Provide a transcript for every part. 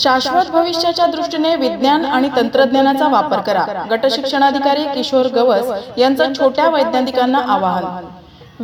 शाश्वत भविष्याच्या दृष्टीने विज्ञान आणि तंत्रज्ञानाचा वापर करा. गट शिक्षणाधिकारी किशोर गवस यांचं छोट्या वैज्ञानिकांना आवाहन.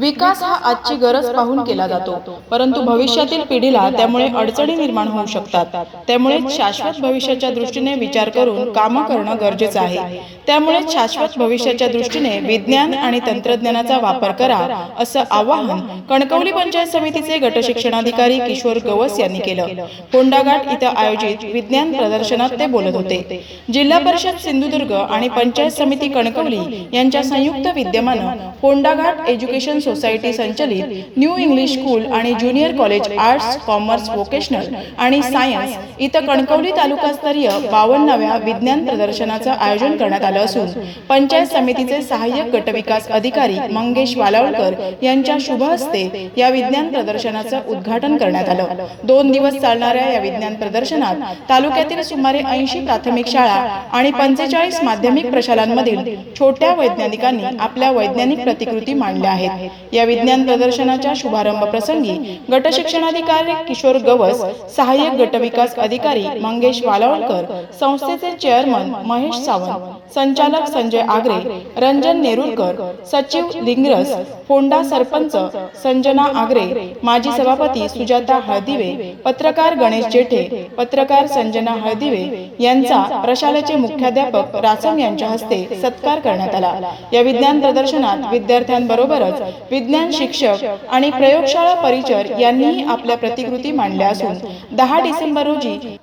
विकास हा आजची गरज पाहून केला जातो, परंतु भविष्यातील पिढीला त्यामुळे अडचणी निर्माण होऊ शकतात. त्यामुळे शाश्वत भविष्याच्या दृष्टीने विचार करून काम करणं गरजेचं आहे. त्यामुळे शाश्वत भविष्याच्या दृष्टीने विज्ञान आणि तंत्रज्ञानाचा वापर करा, असं आवाहन कणकवली पंचायत समितीचे गट शिक्षणाधिकारी किशोर गवस यांनी केलं. फोंडाघाट इथं आयोजित विज्ञान प्रदर्शनात ते बोलत होते. जिल्हा परिषद सिंधुदुर्ग आणि पंचायत समिती कणकवली यांच्या संयुक्त विद्यमानं फोंडाघाट एज्युकेशन सोसायटी संचलित न्यू इंग्लिश स्कूल आणि junior college arts, commerce, vocational आणि सायन्स इथं कणकवली तालुकास्तरीय 52व्या विज्ञान प्रदर्शनाचं आयोजन करण्यात आलं असून पंचायत समितीचे सहाय्यक गटविकास अधिकारी मंगेश वालावलकर यांच्या शुभ हस्ते या विज्ञान प्रदर्शनाचं उद्घाटन करण्यात आलं. 2 दिवस चालणाऱ्या या विज्ञान प्रदर्शनात तालुक्यातील सुमारे 80 प्राथमिक शाळा आणि 45 माध्यमिक प्रशालांमधील छोट्या वैज्ञानिकांनी आपल्या वैज्ञानिक प्रतिकृती मांडल्या आहेत. या विज्ञान प्रदर्शनाच्या शुभारंभ प्रसंगी गट शिक्षणाधिकारी किशोर गवस, सहाय्यक गटविकास अधिकारी मंगेश वालावलकर, संस्थेचे चेअरमन महेश सावंत, संचालक संजय आगरे, रंजन नेरुरकर, सचिव लिंगरस, फोंडा सरपंच संजना आगरे, माजी सभापती सुजाता हळदिवे, पत्रकार गणेश जेठे, पत्रकार संजना हळदिवे यांचा प्रशालेचे मुख्याध्यापक रासम यांच्या हस्ते सत्कार करण्यात आला. या विज्ञान प्रदर्शनात विद्यार्थ्यांबरोबरच विज्ञान शिक्षक आणि प्रयोगशाळा परिचर यांनीही आपल्या प्रतिकृती मांडल्या असून 10 डिसेंबर रोजी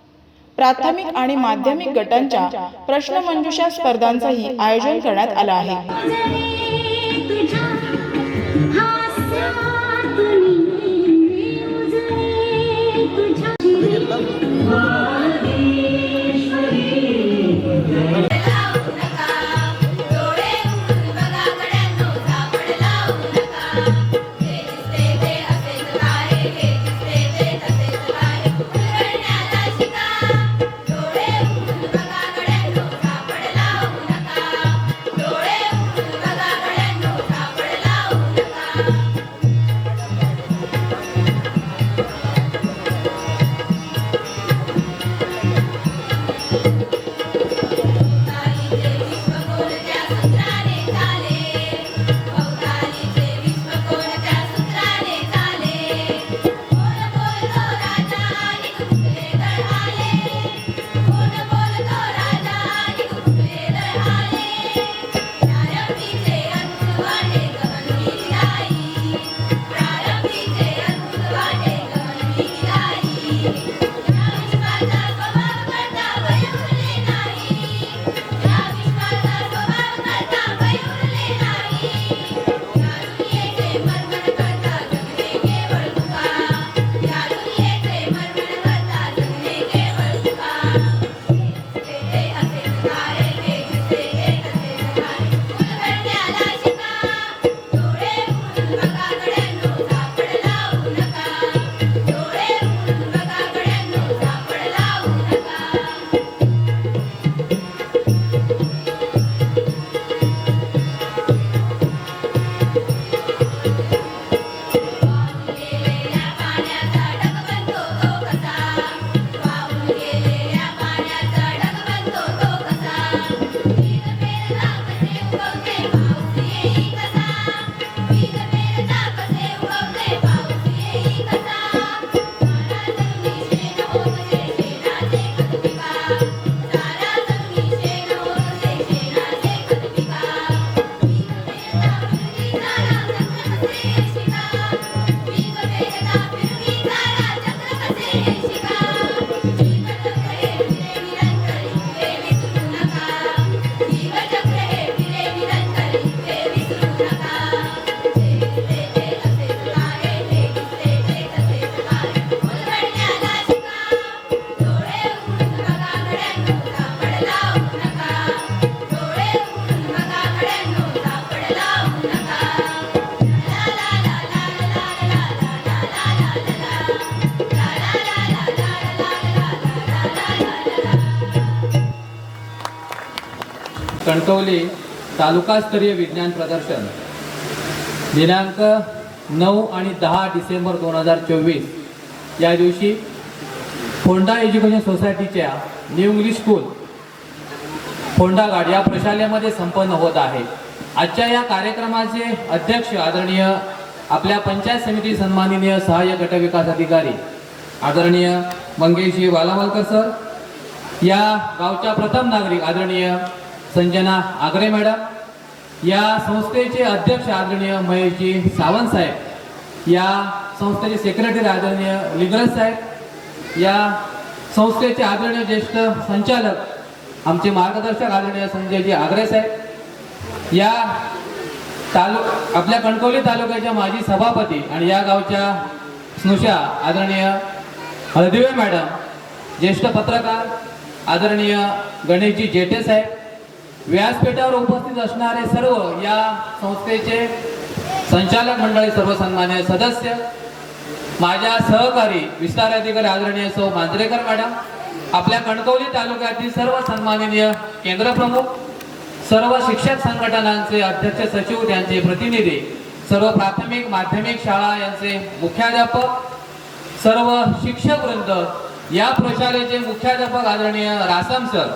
प्राथमिक आणि माध्यमिक गटांच्या प्रश्नमंजुषा स्पर्धांचंही आयोजन करण्यात आलं आहे. कणकवली तालुकास्तरीय विज्ञान प्रदर्शन दिनांक 9 आणि 10 डिसेंबर 2024 या दिवशी फोंडा एज्युकेशन सोसायटीच्या न्यू इंग्लिश स्कूल फोंडाघाट या प्रशालेमध्ये संपन्न होत आहे। आजच्या या कार्यक्रमाचे अध्यक्ष आदरणीय आपल्या पंचायत समिती सन्माननीय सहाय्यक गट विकास अधिकारी आदरणीय मंगेशजी वालावलकर सर, या गावच्या प्रथम नागरिक आदरणीय संजना आगरे मॅडम, या संस्थेचे अध्यक्ष आदरणीय महेशजी सावंत साहेब, या संस्थेचे सेक्रेटरी आदरणीय लिगरज साहेब, या संस्थेचे आदरणीय ज्येष्ठ संचालक आमचे मार्गदर्शक आदरणीय संजयजी आगरे साहेब, या आपल्या कणकवली तालुक्याच्या माजी सभापती आणि या गावच्या स्नुषा आदरणीय हळदिवे मॅडम, ज्येष्ठ पत्रकार आदरणीय गणेशजी जेठे साहेब, व्यासपीठावर उपस्थित असणारे सर्व या संस्थेचे संचालक मंडळी, सर्व सन्मान्य सदस्य, माझ्या सहकारी विस्तार अधिकारी आदरणीय सौ मांजरेकर मॅडम, आपल्या कणकवली तालुक्यातील सर्व सन्माननीय केंद्र प्रमुख, सर्व शिक्षक संघटनांचे अध्यक्ष सचिव, त्यांचे प्रतिनिधी, सर्व प्राथमिक माध्यमिक शाळा यांचे मुख्याध्यापक, सर्व शिक्षक वृंद, या प्रशालेचे मुख्याध्यापक आदरणीय रासम सर,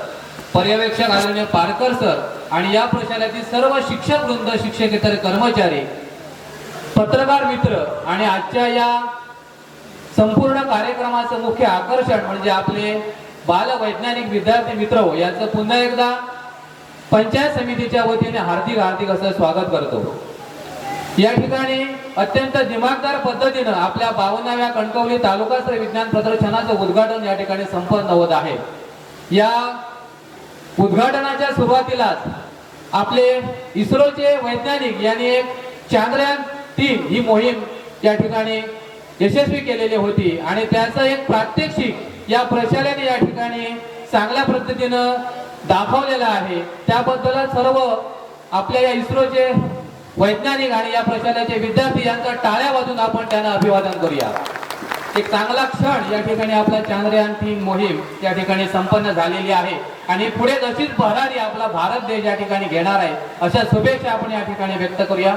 पर्यवेक्षक आदरणीय पारकर सर आणि या प्रशालेतील सर्व शिक्षक वृंद, शिक्षकेतर कर्मचारी, पत्रकार मित्र आणि आजच्या या संपूर्ण कार्यक्रमाचं मुख्य आकर्षण म्हणजे आपले बालवैज्ञानिक विद्यार्थी मित्र यांचं पुन्हा एकदा पंचायत समितीच्या वतीने हार्दिक हार्दिक असं स्वागत करतो। या ठिकाणी अत्यंत दिमागदार पद्धतीनं आपल्या 52व्या कणकवली तालुकास्तरीय विज्ञान प्रदर्शनाचं उद्घाटन या ठिकाणी संपन्न होत आहे। या उद्घाटनाच्या सुरुवातीलाच आपले इस्रोचे वैज्ञानिक यांनी एक चांद्रयान-3 ही मोहीम या ठिकाणी यशस्वी केलेली होती आणि त्याचं एक प्रात्यक्षिक या प्रशालेने या ठिकाणी चांगल्या पद्धतीनं दाखवलेलं आहे। त्याबद्दल सर्व आपल्या या इस्रोचे वैज्ञानिक आणि या प्रशालेचे विद्यार्थी यांचा टाळ्या वाजून आपण त्यांना अभिवादन करूया। एक चांगला क्षण या ठिकाणी आपला चांद्रयान-3 मोहीम या ठिकाणी संपन्न झालेली आहे आणि पुढे जशीच भरारी आपला भारत देश या ठिकाणी घेणार आहे अशा शुभेच्छा आपण या ठिकाणी व्यक्त करूया।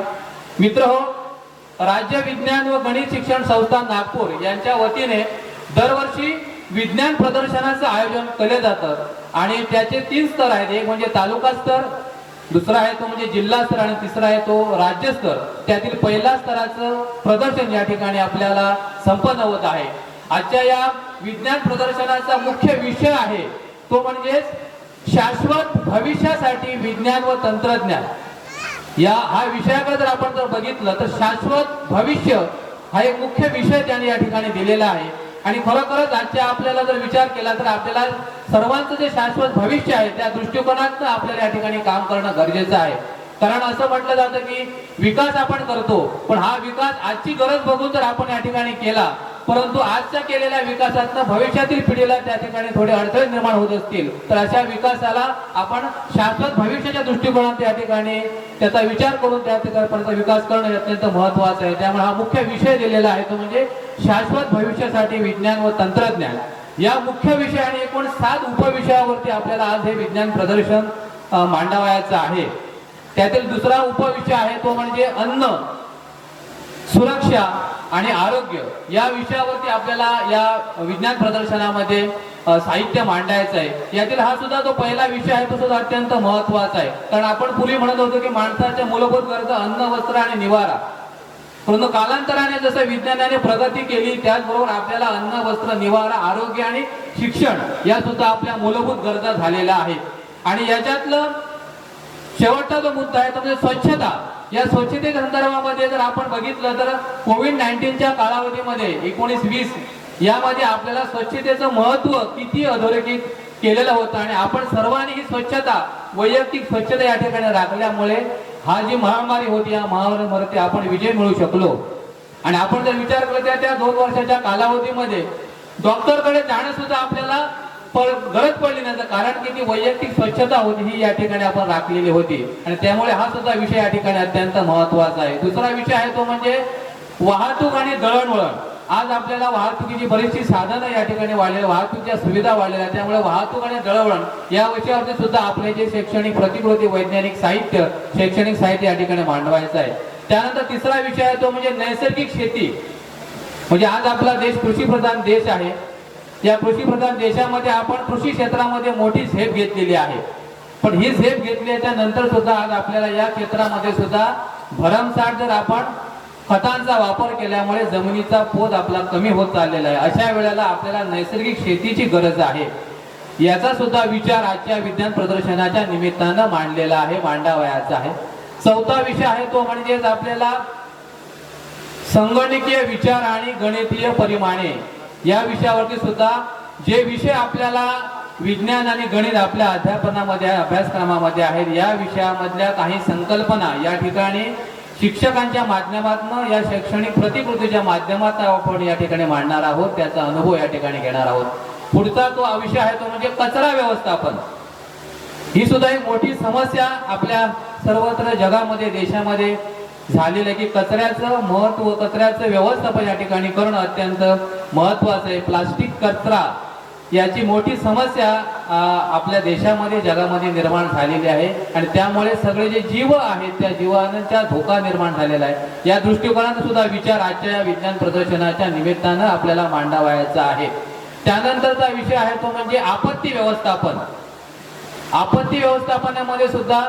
मित्रहो, राज्य विज्ञान व गणित शिक्षण संस्था नागपूर यांच्या वतीने दरवर्षी विज्ञान प्रदर्शनाचं आयोजन केले जातं आणि त्याचे 3 स्तर आहेत। एक म्हणजे तालुका स्तर, दुसरा आहे तो म्हणजे जिल्हा स्तर आणि तिसरा आहे तो राज्य स्तर। त्यातील पहिल्या स्तराचं प्रदर्शन या ठिकाणी आपल्याला संपन्न होत आहे। आजच्या या विज्ञान प्रदर्शनाचा मुख्य विषय आहे तो म्हणजे शाश्वत भविष्यासाठी विज्ञान व तंत्रज्ञान। हा विषयाकडे जर आपण बघितलं तर शाश्वत भविष्य हा एक मुख्य विषय त्यांनी या ठिकाणी दिलेला आहे आणि खरोखरच आजच्या आपल्याला जर विचार केला तर आपल्याला सर्वांचं जे शाश्वत भविष्य आहे त्या दृष्टिकोनातून आपल्याला या ठिकाणी काम करणं गरजेचं आहे। कारण असं म्हटलं जातं की विकास आपण करतो, पण हा विकास आजची गरज बघून जर आपण या ठिकाणी केला, परंतु आजच्या केलेल्या विकासातनं भविष्यातील पिढीला त्या ठिकाणी थोडे अडथळे निर्माण होत असतील तर अशा विकासाला आपण शाश्वत भविष्याच्या दृष्टिकोनात या ठिकाणी त्याचा विचार करून त्या ठिकाणी विकास करणं अत्यंत महत्त्वाचं आहे। त्यामुळे हा मुख्य विषय दिलेला आहे तो म्हणजे शाश्वत भविष्यासाठी विज्ञान व तंत्रज्ञान। या मुख्य विषय आणि एकूण 7 उपविषयावरती आपल्याला आज हे विज्ञान प्रदर्शन मांडावयाचं आहे। त्यातील दुसरा उपविषय आहे तो म्हणजे अन्न, सुरक्षा आणि आरोग्य। या विषयावरती आपल्याला या विज्ञान प्रदर्शनामध्ये साहित्य मांडायचं आहे। यातील हा सुद्धा जो पहिला विषय आहे तो सुद्धा अत्यंत महत्त्वाचा आहे। कारण आपण पूर्वी म्हणत होतो की माणसाच्या मूलभूत गरजा अन्न, वस्त्र आणि निवारा, परंतु कालांतराने जसं विज्ञानाने प्रगती केली त्याचबरोबर आपल्याला अन्न, वस्त्र, निवारा, आरोग्य आणि शिक्षण या सुद्धा आपल्या मूलभूत गरजा झालेल्या आहेत। आणि याच्यातलं शेवटचा जो मुद्दा आहे तो म्हणजे स्वच्छता। या स्वच्छतेच्या संदर्भामध्ये जर आपण बघितलं तर कोविड-19च्या कालावधीमध्ये 19-20 यामध्ये आपल्याला स्वच्छतेचं महत्त्व किती अधोरेखित केलेलं होतं आणि आपण सर्वांनी ही स्वच्छता, वैयक्तिक स्वच्छता या ठिकाणी राखल्यामुळे हा जी महामारी होती या महामारीवरती आपण विजय मिळवू शकलो। आणि आपण जर विचार केला त्या 2 वर्षाच्या कालावधीमध्ये डॉक्टरकडे जाणं सुद्धा आपल्याला गरज पडली नाही, कारण की ती वैयक्तिक स्वच्छता होती ही या ठिकाणी आपण राखलेली होती आणि त्यामुळे हा सुद्धा विषय या ठिकाणी अत्यंत महत्त्वाचा आहे। दुसरा विषय आहे तो म्हणजे वाहतूक आणि दळणवळण। आज आपल्याला वाहतुकीची बरीचशी साधनं या ठिकाणी वाढलेली, वाहतुकीच्या सुविधा वाढलेल्या, त्यामुळे वाहतूक आणि दळणवळण या विषयावरती सुद्धा आपले जे शैक्षणिक प्रतिकृती, वैज्ञानिक साहित्य, शैक्षणिक साहित्य या ठिकाणी मांडवायचं आहे। त्यानंतर तिसरा विषय आहे तो म्हणजे नैसर्गिक शेती। म्हणजे आज आपला देश कृषीप्रधान देश आहे या कृषीप्रधान देशामध्ये आपण कृषी क्षेत्रामध्ये मोठी झेप घेतलेली आहे, पण ही झेप घेतल्याच्या नंतर सुद्धा आज आपल्याला या क्षेत्रामध्ये सुद्धा भरमसाठ जर आपण खतांचा वापर केल्यामुळे जमिनीचा पोत आपला कमी होत चाललेला आहे. अशा वेळेला आपल्याला नैसर्गिक शेतीची गरज आहे. याचा सुद्धा विचार आजच्या विज्ञान प्रदर्शनाच्या निमित्तानं मांडलेला आहे, मांडावयाचा आहे. चौथा विषय आहे तो म्हणजेच आपल्याला संगणकीय विचार आणि गणितीय परिमाणे या विषयावरती सुद्धा जे विषय आपल्याला विज्ञान आणि गणित आपल्या अध्यापनामध्ये अभ्यासक्रमामध्ये आहेत, या विषयामधल्या काही संकल्पना या ठिकाणी शिक्षकांच्या माध्यमातून या शैक्षणिक प्रतिकृतीच्या माध्यमातून आपण या ठिकाणी मांडणार आहोत. त्याचा अनुभव या ठिकाणी घेणार आहोत. पुढचा तो विषय आहे तो म्हणजे कचरा व्यवस्थापन. ही सुद्धा एक मोठी समस्या आपल्या सर्वत्र जगामध्ये देशामध्ये झालेलं आहे की कचऱ्याचं महत्त्व, कचऱ्याचं व्यवस्थापन या ठिकाणी करणं अत्यंत महत्त्वाचं आहे. प्लास्टिक कचरा याची मोठी समस्या आपल्या देशामध्ये जगामध्ये निर्माण झालेली आहे आणि त्यामुळे सगळे जे जीव आहेत त्या जीवांचा धोका निर्माण झालेला आहे. या दृष्टिकोनातून सुद्धा विचार आजच्या या विज्ञान प्रदर्शनाच्या निमित्तानं आपल्याला मांडावयाचा आहे. त्यानंतरचा विषय आहे तो म्हणजे आपत्ती व्यवस्थापन. आपत्ती व्यवस्थापनामध्ये सुद्धा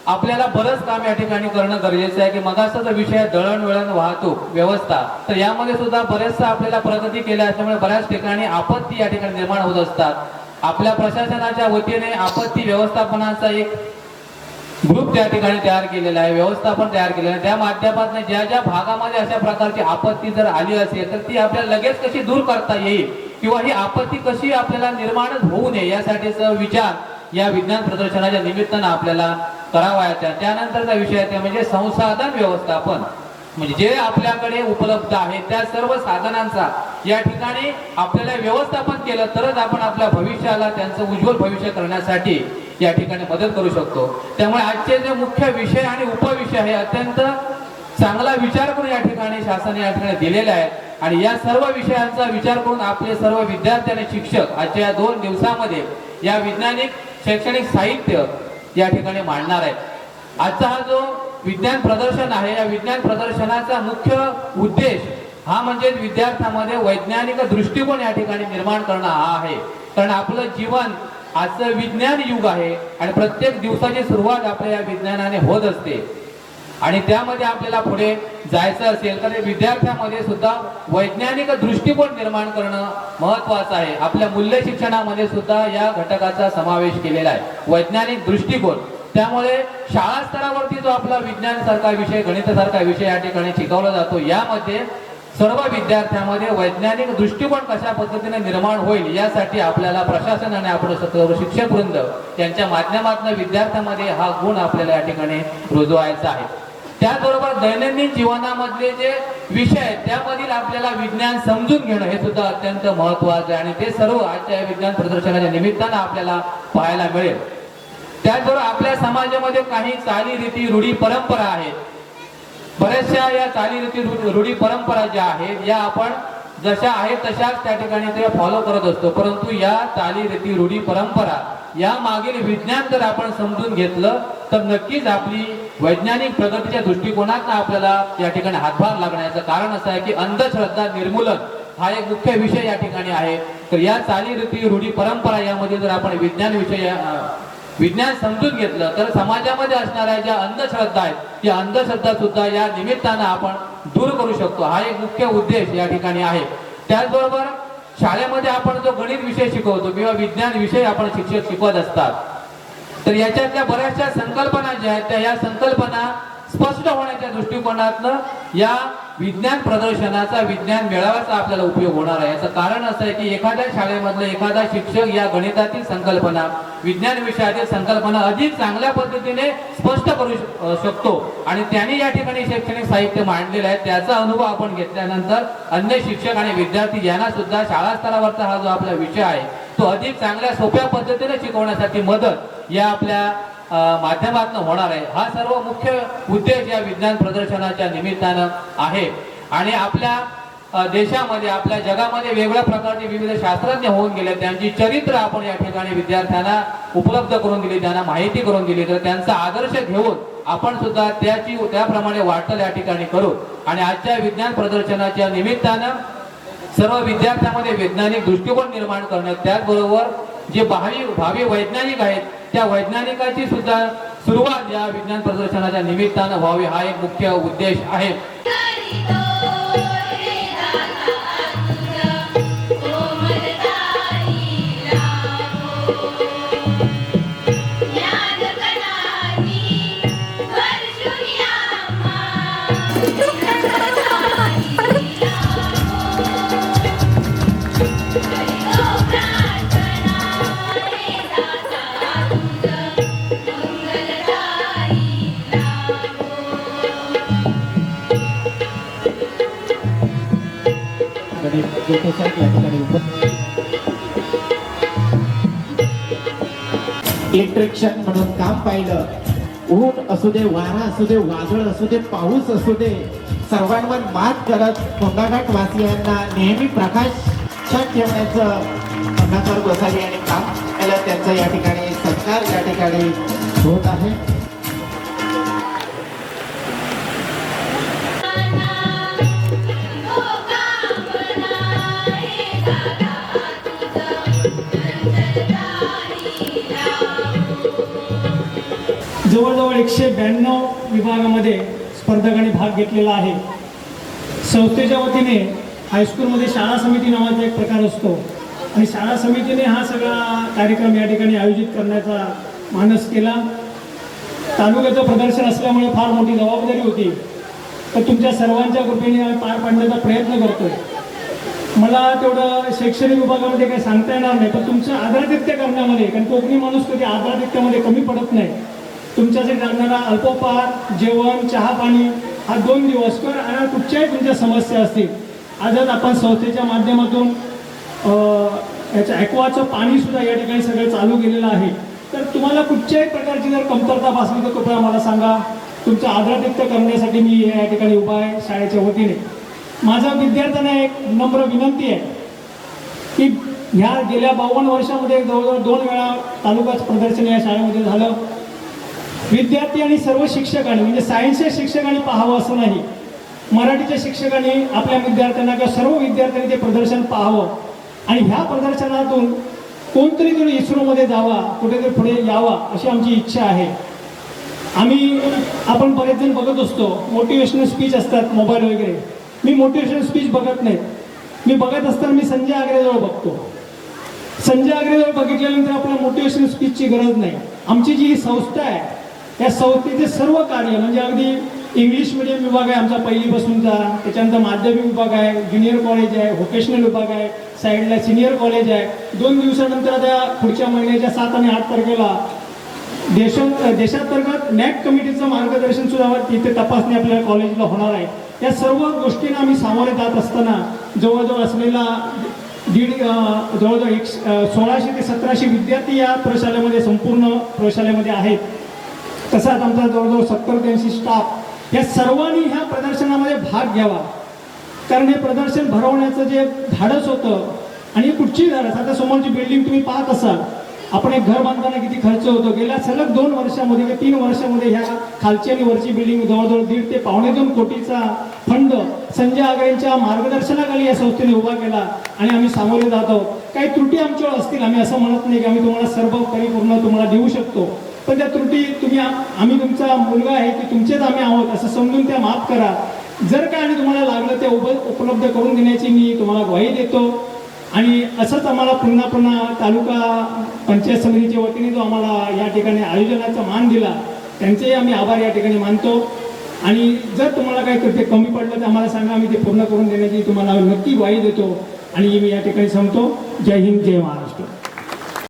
आपल्याला बरंच काम या ठिकाणी करणं गरजेचं आहे की मगाचा विषय दळणवळण वाहतूक व्यवस्था, तर यामध्ये सुद्धा बरेचसा आपल्याला प्रगती केल्या असल्यामुळे बऱ्याच ठिकाणी आपत्ती या ठिकाणी निर्माण होत असतात. आपल्या प्रशासनाच्या वतीने आपत्ती व्यवस्थापनाचा एक ग्रुप त्या ठिकाणी तयार केलेला आहे, व्यवस्थापन तयार केलेलं आहे. त्या माध्यमातून ज्या ज्या भागामध्ये अशा प्रकारची आपत्ती जर आली असेल तर ती आपल्याला लगेच कशी दूर करता येईल किंवा ही आपत्ती कशी आपल्याला निर्माणच होऊ नये यासाठीचा विचार या विज्ञान प्रदर्शनाच्या निमित्तानं आपल्याला करावायचा. त्यानंतरचा विषय आहे म्हणजे संसाधन व्यवस्थापन. म्हणजे जे आपल्याकडे उपलब्ध आहे त्या सर्व साधनांचा या ठिकाणी आपल्याला व्यवस्थापन केलं तरच आपण आपल्या भविष्याला त्यांचं उज्ज्वल भविष्य करण्यासाठी या ठिकाणी मदत करू शकतो. त्यामुळे आजचे जे मुख्य विषय आणि उपविषय हे अत्यंत चांगला विचार करून या ठिकाणी शासनाने या ठिकाणी दिलेले आहेत आणि या सर्व विषयांचा विचार करून आपले सर्व विद्यार्थी आणि शिक्षक आजच्या या 2 दिवसामध्ये या वैज्ञानिक शैक्षणिक साहित्य या ठिकाणी मांडणार आहेत. आजचा हा जो विज्ञान प्रदर्शन आहे या विज्ञान प्रदर्शनाचा मुख्य उद्देश हा म्हणजे विद्यार्थ्यांमध्ये वैज्ञानिक दृष्टिकोन या ठिकाणी निर्माण करणं हा आहे. कारण आपलं जीवन आजचं विज्ञान युग आहे आणि प्रत्येक दिवसाची सुरुवात आपल्या या विज्ञानाने होत असते आणि त्यामध्ये आपल्याला पुढे जायचं असेल तर विद्यार्थ्यांमध्ये सुद्धा वैज्ञानिक दृष्टिकोन निर्माण करणं महत्त्वाचं आहे. आपल्या मूल्य शिक्षणामध्ये सुद्धा या घटकाचा समावेश केलेला आहे, वैज्ञानिक दृष्टिकोन. त्यामुळे शाळा स्तरावरती जो आपला विज्ञान सारखा विषय, गणित सारखा विषय या ठिकाणी शिकवला जातो, यामध्ये सर्व विद्यार्थ्यांमध्ये वैज्ञानिक दृष्टिकोन कशा पद्धतीने निर्माण होईल यासाठी आपल्याला प्रशासन आणि आपण शिक्षक वृंद यांच्या माध्यमातून विद्यार्थ्यांमध्ये हा गुण आपल्याला या ठिकाणी रुजवायचा आहे. त्याचबरोबर दैनंदिन जीवनामधले जे विषय आहेत त्यामधील आपल्याला विज्ञान समजून घेणं हे सुद्धा अत्यंत महत्त्वाचं आहे आणि ते सर्व आजच्या विज्ञान प्रदर्शनाच्या निमित्तानं आपल्याला पाहायला मिळेल. त्याचबरोबर आपल्या समाजामध्ये काही चालीरीती, रूढी, परंपरा आहेत. बऱ्याचशा या चालीरीती, रूढी, परंपरा ज्या आहेत या आपण जशा आहेत तशाच त्या ठिकाणी ते फॉलो करत असतो, परंतु या चालीरीती, रूढी, परंपरा या मागील विज्ञान जर आपण समजून घेतलं तर नक्कीच आपली वैज्ञानिक प्रगतीच्या दृष्टिकोनात आपल्याला या ठिकाणी हातभार लागण्याचं कारण असं आहे की अंधश्रद्धा निर्मूलन हा एक मुख्य विषय या ठिकाणी आहे. तर या चालीरीती, रूढी, परंपरा यामध्ये जर आपण विज्ञान समजून घेतलं तर समाजामध्ये असणाऱ्या ज्या अंधश्रद्धा आहेत त्या अंधश्रद्धा सुद्धा या निमित्तानं आपण दूर करू शकतो. हा एक मुख्य उद्देश या ठिकाणी आहे. त्याचबरोबर शाळेमध्ये आपण जो गणित विषय शिकवतो किंवा विज्ञान विषय आपण शिक्षक शिकवत असतात तर याच्यातल्या बऱ्याचशा संकल्पना ज्या आहेत त्या या संकल्पना स्पष्ट होण्याच्या दृष्टिकोनातनं या विज्ञान प्रदर्शनाचा, विज्ञान मेळाव्याचा आपल्याला उपयोग होणार आहे. याचं कारण असं आहे की एखाद्या शाळेमधला एखादा शिक्षक या गणितातील संकल्पना, विज्ञान विषयातील संकल्पना अधिक चांगल्या पद्धतीने स्पष्ट करू शकतो आणि त्यांनी या ठिकाणी शैक्षणिक साहित्य मांडलेलं आहे. त्याचा अनुभव आपण घेतल्यानंतर अन्य शिक्षक आणि विद्यार्थी यांना सुद्धा शाळा स्तरावरचा हा जो आपला विषय आहे तो अधिक चांगल्या सोप्या पद्धतीने शिकवण्यासाठी मदत या आपल्या माध्यमातून होणार आहे. हा सर्व मुख्य उद्देश या विज्ञान प्रदर्शनाच्या निमित्तानं आहे आणि आपल्या देशामध्ये, आपल्या जगामध्ये वेगवेगळ्या प्रकारचे विविध शास्त्रज्ञ होऊन गेले, त्यांची चरित्र आपण या ठिकाणी विद्यार्थ्यांना उपलब्ध करून दिली, त्यांना माहिती करून दिली. तर त्यांचा आदर्श घेऊन आपण सुद्धा त्याप्रमाणे वाटचाल या ठिकाणी करू आणि आजच्या विज्ञान प्रदर्शनाच्या निमित्तानं सर्व विद्यार्थ्यांमध्ये वैज्ञानिक दृष्टिकोन निर्माण करणे, त्याचबरोबर जे भावी वैज्ञानिक आहेत त्या वैज्ञानिकाची सुद्धा सुरुवात या विज्ञान प्रदर्शनाच्या निमित्तानं व्हावी, हा एक मुख्य उद्देश आहे. इलेक्ट्रिशियन म्हणून काम पाहिलं. ऊन असू दे, वारा असू दे, वादळ असू दे, पाऊस असू दे, सर्वांवर मात करत कोंडाघाट वासियांना नेहमी प्रकाशात ठेवण्याचं कमलाकर गोसावी यांनी काम केलं. त्यांचा या ठिकाणी सत्कार या ठिकाणी होत आहे. जवळजवळ 192 विभागामध्ये स्पर्धकांनी भाग घेतलेला आहे. संस्थेच्या वतीने हायस्कूलमध्ये शाळा समिती नावाचा एक प्रकार असतो आणि शाळा समितीने हा सगळा कार्यक्रम या ठिकाणी आयोजित करण्याचा मानस केला. तालुक्याचं प्रदर्शन असल्यामुळे फार मोठी जबाबदारी होती, तर तुमच्या सर्वांच्या कृपेने आम्ही पार पाडण्याचा प्रयत्न करतोय. मला तेवढं शैक्षणिक विभागामध्ये काही सांगता येणार नाही, पण तुमचं आदरातिथ्य करण्यामध्ये, कारण कोकणी माणूस कधी आदरातिथ्यामध्ये कमी पडत नाही, तुमच्यासाठी लागणारा अल्पोपहार, जेवण, चहा पाणी हा 2 दिवस किंवा आणि कुठच्याही तुमच्या समस्या असतील, आजच आपण संस्थेच्या माध्यमातून याचं ॲक्वाचं पाणीसुद्धा या ठिकाणी सगळं चालू केलेलं आहे. तर तुम्हाला कुठच्याही प्रकारची जर कमतरता भासली तर कृपया मला सांगा. तुमचं आदरातिथ्य करण्यासाठी मी या ठिकाणी उभा आहे शाळेच्या वतीने. माझा विद्यार्थ्यांना एक नम्र विनंती आहे की ह्या गेल्या 52 वर्षामध्ये जवळजवळ 2 वेळा तालुकाचं प्रदर्शन या शाळेमध्ये झालं. विद्यार्थी आणि सर्व शिक्षकांनी, म्हणजे सायन्सच्या शिक्षकांनी पाहावं असं नाही, मराठीच्या शिक्षकांनी आपल्या विद्यार्थ्यांना किंवा सर्व विद्यार्थ्यांनी ते प्रदर्शन पाहावं आणि ह्या प्रदर्शनातून कोणतरी तरी इस्रोमध्ये जावा, कुठेतरी पुढे यावा अशी आमची इच्छा आहे. आपण बरेच जण बघत असतो मोटिवेशनल स्पीच असतात मोबाईल वगैरे. मी मोटिवेशनल स्पीच बघत नाही. मी बघत असताना मी संजय आग्रेजवळ बघतो. संजय आग्रेजवळ बघितल्यानंतर आपल्याला मोटिवेशनल स्पीचची गरज नाही. आमची जी ही संस्था आहे, या संस्थेचे सर्व कार्य म्हणजे अगदी इंग्लिश मिडियम विभाग आहे आमचा पहिलीपासूनचा, त्याच्यानंतर माध्यमिक विभाग आहे, ज्युनियर कॉलेज आहे, व्होकेशनल विभाग आहे, साईडला सिनियर कॉलेज आहे. 2 दिवसानंतर आता पुढच्या महिन्याच्या 7 आणि 8 तारखेला देशांतर्गत नॅक कमिटीचं मार्गदर्शन सुद्धा तिथे तपासणी आपल्याला कॉलेजला होणार आहे. या सर्व गोष्टींना आम्ही सामोरे जात असताना जवळजवळ असलेला जवळजवळ 1600 ते 1700 विद्यार्थी या प्रशालेमध्ये, संपूर्ण प्रशालेमध्ये आहेत. तसाच आमचा जवळजवळ 70 ते 80 स्टाफ, या सर्वांनी ह्या प्रदर्शनामध्ये भाग घ्यावा. कारण हे प्रदर्शन भरवण्याचं जे धाडस होतं आणि कुठची धाडस, आता समोरची बिल्डिंग तुम्ही पाहत असाल, आपण एक घर बांधताना किती खर्च होतो. गेल्या सलग 2 वर्षामध्ये किंवा 3 वर्षामध्ये ह्या खालची आणि वरची बिल्डिंग जवळजवळ 1.5 ते 2.25 कोटीचा फंड संजय आग्रेंच्या मार्गदर्शनाखाली या संस्थेने उभा केला आणि आम्ही सामोरे जात आहोत. काही त्रुटी आमच्यावर असतील, आम्ही असं म्हणत नाही की आम्ही तुम्हाला सर्व परिपूर्ण तुम्हाला देऊ शकतो, पण त्या त्रुटी आम्ही तुमचा मुलगा आहे की तुमचेच आम्ही आहोत असं समजून त्या माफ करा. जर काय आणि तुम्हाला लागलं ते उपलब्ध करून देण्याची मी तुम्हाला ग्वाही देतो. आणि असंच आम्हाला पुन्हा तालुका पंचायत समितीच्या वतीने जो आम्हाला या ठिकाणी आयोजनाचा मान दिला त्यांचेही आम्ही आभार या ठिकाणी मानतो. आणि जर तुम्हाला काही ते कमी पडलं तर आम्हाला सांगा, आम्ही ते पूर्ण करून देण्याची तुम्हाला नक्की ग्वाही देतो. आणि मी या ठिकाणी सांगतो, जय हिंद, जय महाराष्ट्र.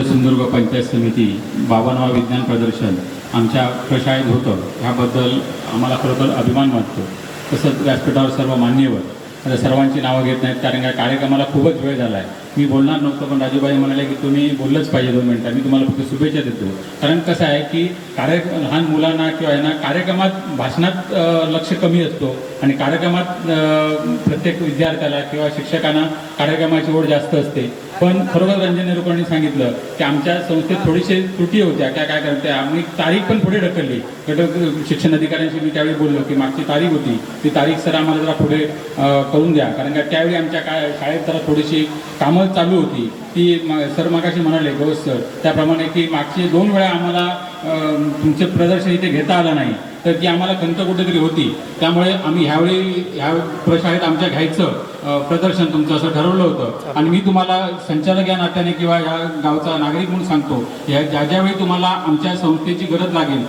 सिंधुदुर्ग पंचायत समिती 52वा विज्ञान प्रदर्शन आमच्या प्रशाळेत होतं, ह्याबद्दल आम्हाला खरोखर अभिमान वाटतो. तसंच व्यासपीठावर सर्व मान्यवर, आता सर्वांची नावं घेत नाहीत कारण या कार्यक्रमाला खूपच वेळ झाला आहे. मी बोलणार नव्हतो, पण राजूबाई म्हणाले की तुम्ही बोललंच पाहिजे 2 मिनटं. मी तुम्हाला फक्त शुभेच्छा देतो. कारण कसं आहे की लहान मुलांना किंवा यांना कार्यक्रमात भाषणात लक्ष कमी असतो आणि कार्यक्रमात प्रत्येक विद्यार्थ्याला किंवा शिक्षकांना कार्यक्रमाची ओढ जास्त असते. पण खरोखर रंजन नेरुकरांनी सांगितलं की आमच्या संस्थेत थोडीशी त्रुटी होत्या, काय करते आम्ही तारीख पण पुढे ढकलली. गट शिक्षण अधिकाऱ्यांशी मी त्यावेळी बोललो की मागची तारीख होती, ती तारीख सर आम्हाला जरा पुढे करून द्या, कारण का त्यावेळी आमच्या शाळेत जरा थोडीशी कामं चालू होती. ती सर मागाशी म्हणाले गौस सर त्याप्रमाणे की मागची 2 वेळा आम्हाला तुमचे प्रदर्शन इथे घेता आलं नाही, तर ती आम्हाला खंत कुठेतरी होती. त्यामुळे आम्ही ह्या प्रशाळेत आमच्या घ्यायचं प्रदर्शन तुमचं असं ठरवलं होतं. आणि मी तुम्हाला संचालक या नात्याने किंवा या गावचा नागरिक म्हणून सांगतो, ज्यावेळी तुम्हाला आमच्या संस्थेची गरज लागेल,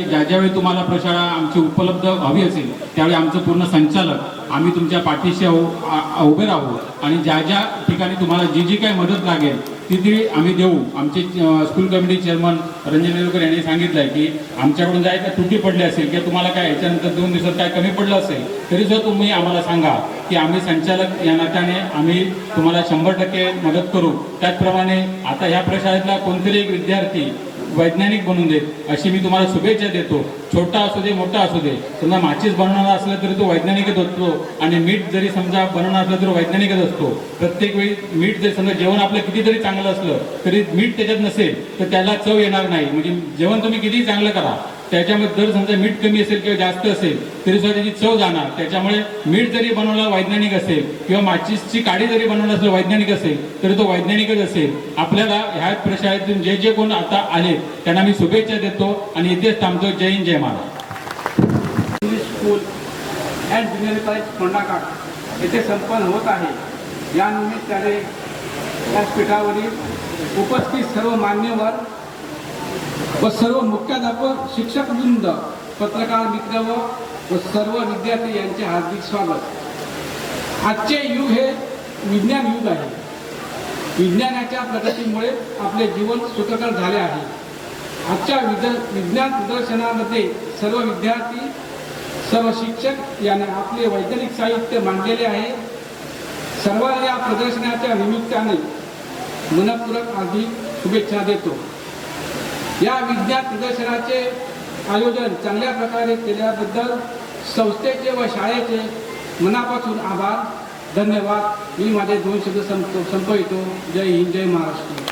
ज्यावेळी तुम्हाला प्रशाळा आमची उपलब्ध हवी असेल, त्यावेळी आमचं पूर्ण संचालक आम्ही तुमच्या पाठीशी उभे राहू आणि ज्या ठिकाणी तुम्हाला जी काही मदत लागेल ती आम्ही देऊ. आमचे स्कूल कमिटी चेअरमन रंजन नेरुकर यांनी सांगितलं आहे की आमच्याकडून जर काय त्रुटी पडली असेल किंवा तुम्हाला काय याच्यानंतर 2 दिवसात काय कमी पडलं असेल तरीसुद्धा तुम्ही आम्हाला सांगा की आम्ही संचालक या नात्याने आम्ही तुम्हाला 100% मदत करू. त्याचप्रमाणे आता ह्या प्रशाळेतला कोणतरी एक विद्यार्थी वैज्ञानिक बनून देत अशी मी तुम्हाला शुभेच्छा देतो. छोटा असू दे मोठा असू दे, समजा माचीस बनवणारा असला तरी तो वैज्ञानिकच असतो आणि मीठ जरी समजा बनवणार असलं तर वैज्ञानिकच असतो. प्रत्येक वेळी मीठ जरी समजा जेवण आपलं कितीतरी चांगलं असलं तरी मीठ त्याच्यात नसेल तर त्याला चव येणार नाही. म्हणजे जेवण तुम्ही कितीही चांगलं करा, त्याच्यामध्ये जर समजा मीठ कमी असेल किंवा जास्त असेल तरी सुद्धा त्याची चव जाणार. त्याच्यामुळे मीठ जरी बनवला वैज्ञानिक असेल किंवा माचीसची काडी जरी बनवलं असलं वैज्ञानिक असेल तरी तो वैज्ञानिकच असेल. आपल्याला ह्या प्रशाळेतून जे कोण आता आले त्यांना मी शुभेच्छा देतो आणि इथेच थांबतो. जय हिंद जय महाराज. English school and junior college Phondaghat येथे संपन्न होत आहे. या निमित्ताने व्यासपीठावरील उपस्थित सर्व मान्यवर व सर्व मुख्याध्यापक, शिक्षकवृंद, पत्रकार मित्र व सर्व विद्यार्थी यांचे हार्दिक स्वागत. आजचे युग हे विज्ञान युग आहे. विज्ञानाच्या प्रगतीमुळे आपले जीवन सुखकर झाले आहे. आजच्या विज्ञान प्रदर्शनामध्ये सर्व विद्यार्थी, सर्व शिक्षक यांनी आपले वैज्ञानिक साहित्य मांडलेले आहे. सर्वांना या प्रदर्शनाच्या निमित्ताने मनपूर्वक हार्दिक शुभेच्छा देतो. या विज्ञान प्रदर्शनाचे आयोजन चांगल्या प्रकारे केल्याबद्दल संस्थेचे व शाळेचे मनापासून आभार, धन्यवाद. मी माझे 2 शब्द संपवितो. जय हिंद जय महाराष्ट्र.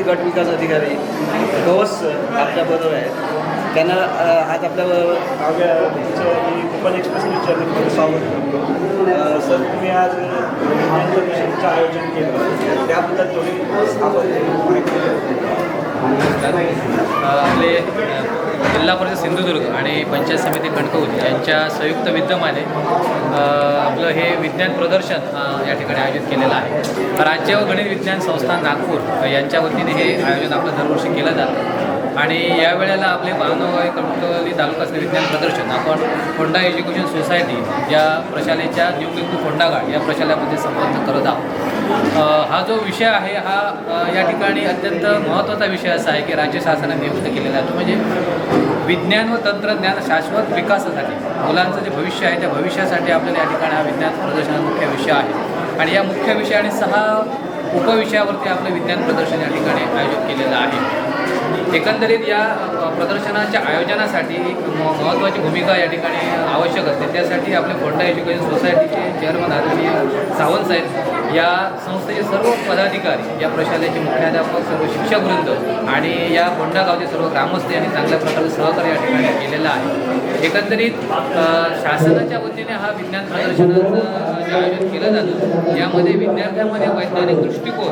गट विकास अधिकारी गवस आपल्याबरोबर आहेत. त्यांना आज आपल्याबरोबर कोकण एक्सप्रेस न्यूज चॅनलमध्ये स्वागत करतो. सर, तुम्ही आज विज्ञान प्रदर्शनाचं आयोजन केलं, त्याबद्दल थोडी आपण माहिती आपले जिल्हा परिषद सिंधुदुर्ग आणि पंचायत समिती कणकवली यांच्या संयुक्त विद्यमाने आपलं हे विज्ञान प्रदर्शन या ठिकाणी आयोजित केलेलं आहे. राज्य व गणित विज्ञान संस्थान नागपूर यांच्या वतीने हे आयोजन आपलं दरवर्षी केलं जातं आणि यावेळेला आपले बावनगाव कणकवली तालुका विज्ञान प्रदर्शन आपण फोंडा एज्युकेशन सोसायटी या प्रशालेच्या न्यू लिंबू फोंडागाड या प्रशालेमध्ये संपन्न करत आहोत. हा जो विषय आहे हा या ठिकाणी अत्यंत महत्त्वाचा विषय असा आहे की राज्य शासनाने नियुक्त केलेला आहे. तो म्हणजे विज्ञान व तंत्रज्ञान शाश्वत विकासासाठी मुलांचं जे भविष्य आहे त्या भविष्यासाठी आपल्याला या ठिकाणी हा विज्ञान प्रदर्शन मुख्य विषय आहे आणि या मुख्य विषय आणि 6 उपविषयावरती आपलं विज्ञान प्रदर्शन या ठिकाणी आयोजित केलेलं आहे. एकंदरीत या प्रदर्शनाच्या आयोजनासाठी महत्त्वाची भूमिका या ठिकाणी आवश्यक असते. त्यासाठी आपले फोंडा एज्युकेशन सोसायटीचे चेअरमन आदरणीय सावंत साहेब, या संस्थेचे सर्व पदाधिकारी, या प्रशालेचे मुख्याध्यापक, सर्व शिक्षकवृंद आणि या फोंडा गावचे सर्व ग्रामस्थ यांनी चांगल्या प्रकारे सहकार्य या ठिकाणी केलेलं आहे. एकंदरीत शासनाच्या वतीने हा विज्ञान प्रदर्शनाचं जे आयोजन केलं जातं यामध्ये विद्यार्थ्यांमध्ये वैज्ञानिक दृष्टिकोन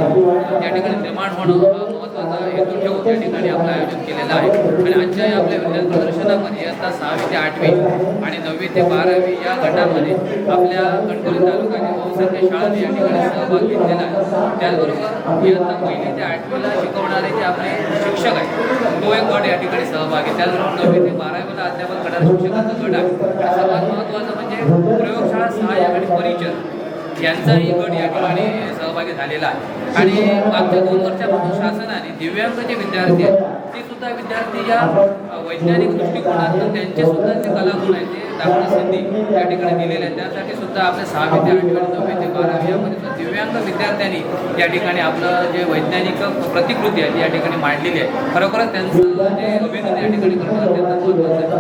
या ठिकाणी निर्माण होणं हा महत्त्वाचा हेतू ठेवून या ठिकाणी आपलं आयोजन केलेलं आहे. आणि आजच्या या आपल्या विज्ञान प्रदर्शनामध्ये इयत्ता 6वी ते 8वी आणि 9वी ते 12वी या गटामध्ये आपल्या कणकवली तालुक्यातील बहुसंख्य शाळांनी या ठिकाणी सहभाग घेतलेला आहे. त्याचबरोबर इयत्ता 1ली ते 8वीला शिकवणारे जे आपले शिक्षक आहेत तो एक गट या ठिकाणी सहभाग आहे. त्याचबरोबर 9वी ते 12वीला अध्यापन करणाऱ्या शिक्षकांचा गट आहे. आणि सर्वात महत्त्वाचं म्हणजे प्रयोगशाळा सहाय्यक आणि परिचर यांचाही गट या ठिकाणी सहभागी झालेला आहे. आणि मागच्या 2 वर्षापासून शासनाने दिव्यांग जे विद्यार्थी आहेत ते सुद्धा विद्यार्थी या वैज्ञानिक दृष्टिकोनात त्यांचे सुद्धा जे कलागुण आहेत ते दाखवण्यास संधी या ठिकाणी दिलेले आहेत. त्यासाठी सुद्धा आपल्या 6वी ते 8वी आणि 9वी ते 12वी यामध्ये सुद्धा दिव्यांग विद्यार्थ्यांनी या ठिकाणी आपलं जे वैज्ञानिक प्रतिकृती आहे ती या ठिकाणी मांडलेली आहे. खरोखरच त्यांचं जे अभिनंदन या ठिकाणी करणं अत्यंत महत्त्वाचं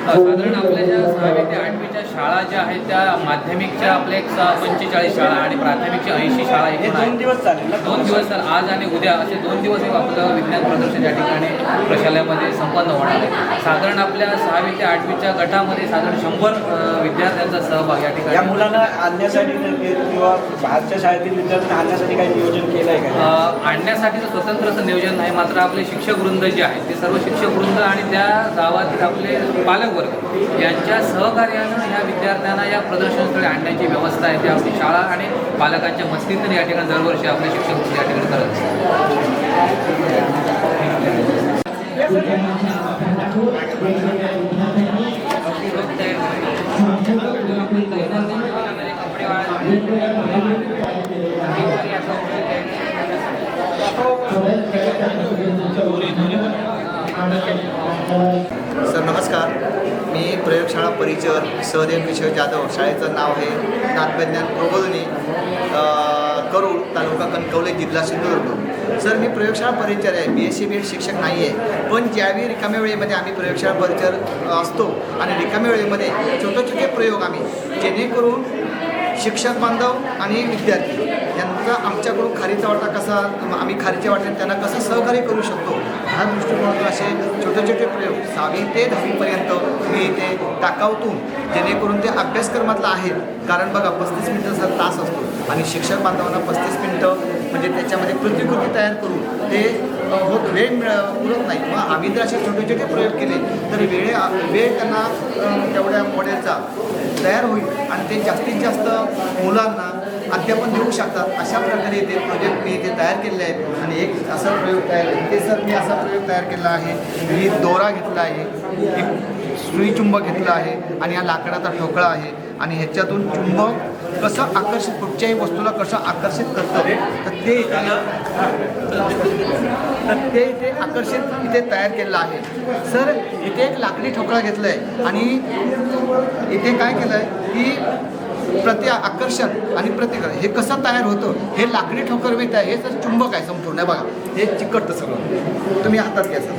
साधारण आपल्या ज्या 6वी ते 8वीच्या शाळा ज्या आहेत त्या माध्यमिकच्या आपल्या 45 शाळा आणि प्राथमिकच्या 80 शाळा एकूण आहेत. 2 दिवस चालेल ना? 2 दिवस चालेल. आज आणि उद्या असे 2 दिवस आपलं विज्ञान प्रदर्शन या ठिकाणी प्रशालेमध्ये संपन्न होणार आहे. साधारण आपल्या 6वी ते 8वीच्या गटामध्ये साधारण 100 विद्यार्थ्यांचा सहभाग या ठिकाणी. या मुलांना आणण्यासाठी किंवा बाहेरच्या शाळेतील विद्यार्थ्यांना आणण्यासाठी काही नियोजन केलं आहे का? आणण्यासाठी स्वतंत्र असं नियोजन नाही, मात्र आपले शिक्षकवृंद जे आहेत ते सर्व शिक्षकवृंद आणि त्या गावातील आपले पालकवर्ग यांच्या सहकार्यानं ह्या विद्यार्थ्यांना या प्रदर्शनस्थळी आणण्याची व्यवस्था आहे. ते आपली शाळा आणि पालकांच्या मदतीने या ठिकाणी दरवर्षी आपले शिक्षक या ठिकाणी करत सर नमस्कार, मी प्रयोगशाळा परिचर सहदेव किशोर जाधव, शाळेचं नाव आहे नाथविज्ञान प्रबोधिनी, करूळ, तालुका कणकवली, जिल्हा सिंधुदुर्ग. सर मी प्रयोगशाळा परिचर आहे, BSc BEd शिक्षक नाही आहे, पण ज्यावेळी रिकाम्या वेळेमध्ये आम्ही प्रयोगशाळा परिचर असतो आणि रिकाम्या वेळेमध्ये छोटे छोटे प्रयोग आम्ही जेणेकरून शिक्षक बांधव आणि विद्यार्थी यांचा आमच्याकडून खारीचा वाटा कसा, आम्ही खारीच्या वाट्याने त्यांना कसं सहकार्य करू शकतो ह्या दृष्टिकोनातून असे छोटे छोटे प्रयोग 6वी ते 10वीपर्यंत मी ते टाकावतून जेणेकरून ते अभ्यासक्रमातलं आहे. कारण बघा 35 मिनिटाचा तास असतो आणि शिक्षक बांधवांना 35 मिनिटं म्हणजे त्याच्यामध्ये प्रतिकृती तयार करून ते वेळ पुरत नाही. मग आम्ही जर असे छोटे छोटे प्रयोग केले तर वेळ त्यांना तेवढ्या मॉडेलचा तयार होईल आणि ते जास्तीत जास्त मुलांना अध्यापन देऊ शकतात. अशा प्रकारे ते प्रोजेक्ट मी इथे तयार केले आहेत आणि एक असा प्रयोग तयार इथे सर मी असा प्रयोग तयार केला आहे. मी दोरा घेतला आहे, एक सुई चुंबक घेतला आहे आणि हा लाकडाचा ठोकळा आहे आणि ह्याच्यातून चुंबक कसं आकर्षित, कुठच्याही वस्तूला कसं आकर्षित करतं तर ते इथे आकर्षित इथे तयार केलेलं आहे. सर इथे एक लाकडी ठोकळा घेतला आहे आणि इथे काय केलं आहे की आकर्षण आणि प्रतिकार हे कसं तयार होतं हे लाकडी ठोकर वेत आहे. हे सर चुंबक आहे संपूर्ण, बघा हे चिकटतं सगळं, तुम्ही हातात घ्या सर.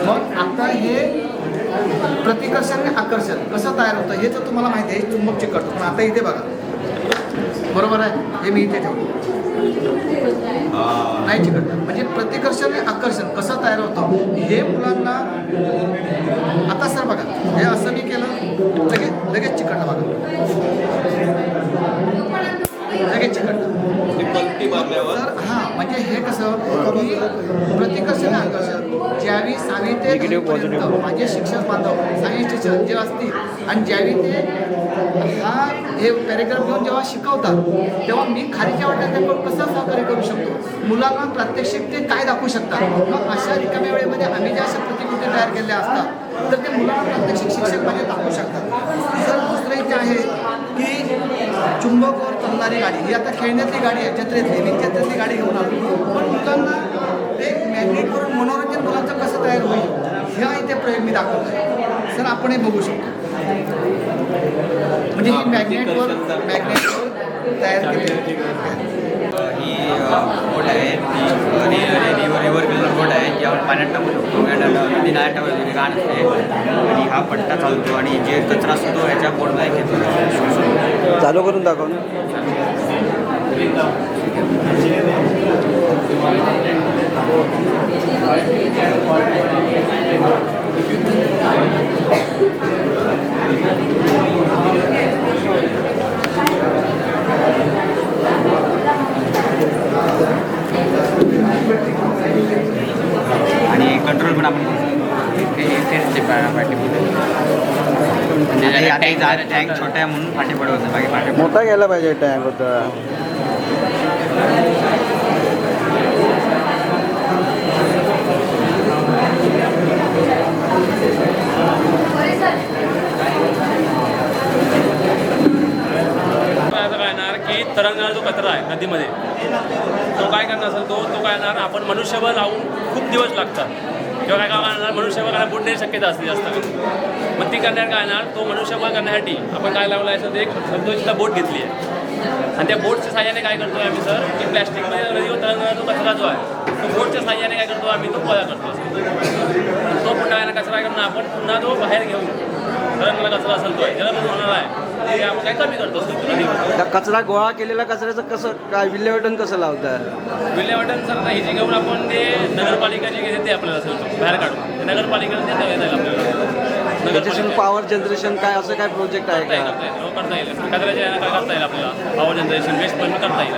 मग आता हे प्रतिकर्षण आणि आकर्षण कसं तयार होतं हे तर तुम्हाला माहिती आहे, चुंबक चिकटतं. पण आता इथे बघा बरोबर आहे, हे मी इथे ठेवतो. नाही चिकट म्हणजे प्रतिकर्षण आणि आकर्षण कसं तयार होतं हे मुलांना. आता सर बघा, हे असं मी केलं लगेच चिकटलं बघा, लगेच चिकटलं. तर हां म्हणजे हे कसं की प्रतिकर्षण आणि आकर्षण ज्यावेळी 6वी ते 10वी माझे शिक्षक बांधव सायन्स टीचर जे असतील आणि ज्यावेळी ते हे पॅरेग्राफ घेऊन जेव्हा शिकवतात तेव्हा मी खालीच्या वाट्यात त्यांना कसं सहकार्य करू शकतो, मुलांना प्रात्यक्षिक ते काय दाखवू शकतात. मग अशा रिकाम्या वेळेमध्ये आम्ही ज्या अशा प्रतिकृती तयार केलेल्या असतात तर ते मुलांना प्रात्यक्षिक शिक्षक माझे दाखवू शकतात. तर दुसरं इथे आहे की चुंबकवर चालणारी गाडी, ही आता खेळण्यातली गाडी आहे, जत्रेतली. मी जत्रेतली गाडी घेऊन आलो, पण मुलांना ते मॅग्नेटवरून मनोरंजन मुलांचं कसं तयार होईल ह्या इथे प्रयोग मी दाखवतो आहे. सर आपण हे बघू शकतो म्हणजे ही मॅग्नेटवर तयार केलेली ही बोट आहे ती रिव्हर बिल्डर बोट आहे ज्यावर पाण्यात टाकू शकतो, नदी नाही टाकू घाण असते आणि हा पट्टा चालतो आणि जे कचरा असतो तो ह्याच्या बोटला घेतो. चालू करून दाखव ना. आणि कंट्रोल पण आपण टँक छोटा आहे म्हणून फाटी पडवत बाकी फाटे मोठा घ्यायला पाहिजे टँक होता. की तरंगणारा जो कचरा आहे नदीमध्ये तो काय करणार असेल तो काय करणार आपण मनुष्यबळ लावून खूप दिवस लागतात किंवा काय करणार मनुष्यबळ बुडण्याची शक्यता असते जास्त. मग ती करण्यात काय येणार तो मनुष्यबळ करण्यासाठी आपण काय लावलं आहे सर एक संतोषीला बोट घेतली आहे आणि त्या बोटच्या साह्याने काय करतो आम्ही सर की प्लॅस्टिकमध्ये नदीवर तरंगणारा जो कचरा जो आहे तो बोटच्या साह्याने काय करतो आम्ही तो गोळा करतो. तो पुन्हा कचरा करणं आपण पुन्हा तो बाहेर घेऊन तरंगणारा कचरा असेल तो जलबद्ध होणार आहे ते आपण काय कमी करतो. कचरा गोळा केलेला कचऱ्याचं कसं काय विल्हेवाटन कसं लावतं? विल्हेवाटन सर ही जी घेऊन आपण ते नगरपालिका जे घेते ते आपल्याला असेल बाहेर काढून नगरपालिकेला ते देता येईल आपल्याला. त्याच्यातून पॉवर जनरेशन काय असं काय प्रोजेक्ट आहे का? करता येईल कचऱ्याच्या यानं काय करता येईल आपल्याला पॉवर जनरेशन वेस्ट पण करता येईल.